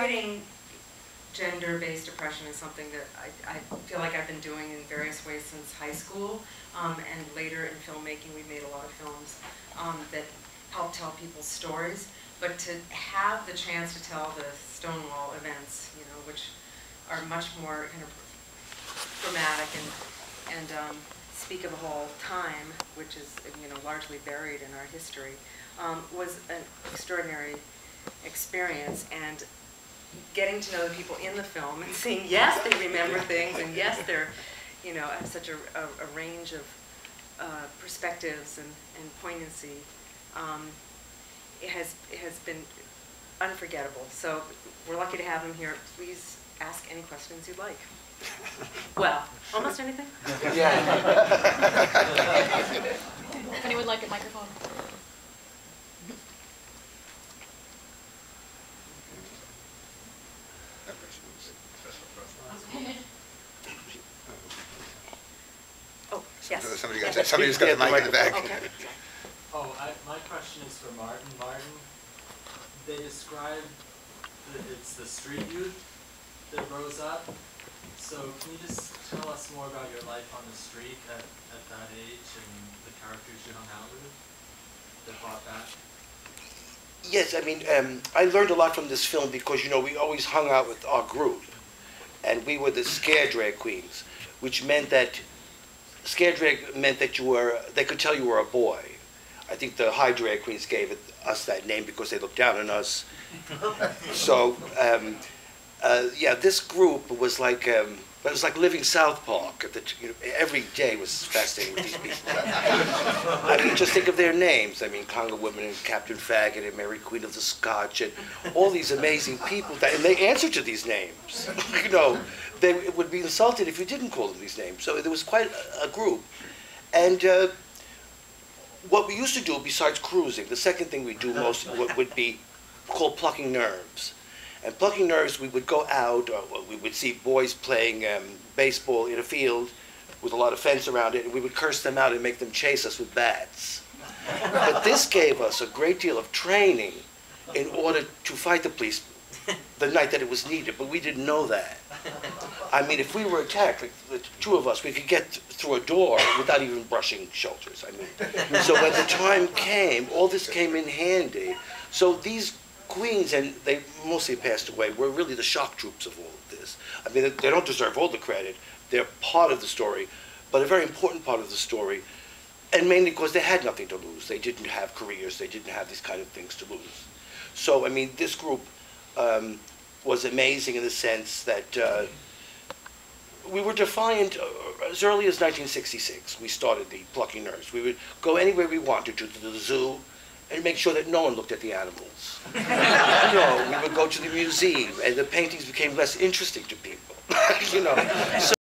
fighting gender-based oppression is something that I feel like I've been doing in various ways since high school, and later in filmmaking. We've made a lot of films that help tell people's stories, but to have the chance to tell the Stonewall events, you know, which are much more kind of dramatic and speak of a whole time, which is, you know, largely buried in our history, was an extraordinary experience. And getting to know the people in the film and seeing, yes, they remember things, and yes, they're, you know, have such a range of perspectives and poignancy. It has been unforgettable. So we're lucky to have them here. Please ask any questions you'd like. Well, almost anything? Yeah. If anyone would like a microphone. Oh, yes. Somebody's got the mic in the back. Okay. Oh, my question is for Martin. Martin, they describe that it's the street youth that rose up. So can you just tell us more about your life on the street at that age and the characters you hung out with that fought back? Yes, I mean, I learned a lot from this film because, you know, we always hung out with our group, and we were the scare drag queens, which meant that scare drag meant that they could tell you were a boy. I think the high drag queens gave us that name because they looked down on us. So, yeah, this group was like, it was like living South Park. You know, every day was fascinating with these people. I mean, just think of their names. I mean, Conga Woman and Captain Faggot and Mary Queen of the Scotch and all these amazing people. And they answered to these names. You know, they would be insulted if you didn't call them these names. So there was quite a group. And what we used to do besides cruising, the second thing we do most would be called plucking nerves. And plucking nerves, we would go out, or we would see boys playing baseball in a field with a lot of fence around it, and we would curse them out and make them chase us with bats. But this gave us a great deal of training in order to fight the police the night that it was needed, but we didn't know that. I mean, if we were attacked, like the two of us, we could get through a door without even brushing shoulders. I mean, so when the time came, all this came in handy. So these queens, and they mostly passed away, were really the shock troops of all of this. I mean, they don't deserve all the credit. They're part of the story, but a very important part of the story, and mainly because they had nothing to lose. They didn't have careers. They didn't have these kind of things to lose. So, I mean, this group was amazing in the sense that we were defiant as early as 1966. We started the Plucking Nerves. We would go anywhere we wanted to the zoo, and make sure that no one looked at the animals. You know, we would go to the museum, and the paintings became less interesting to people. You know, so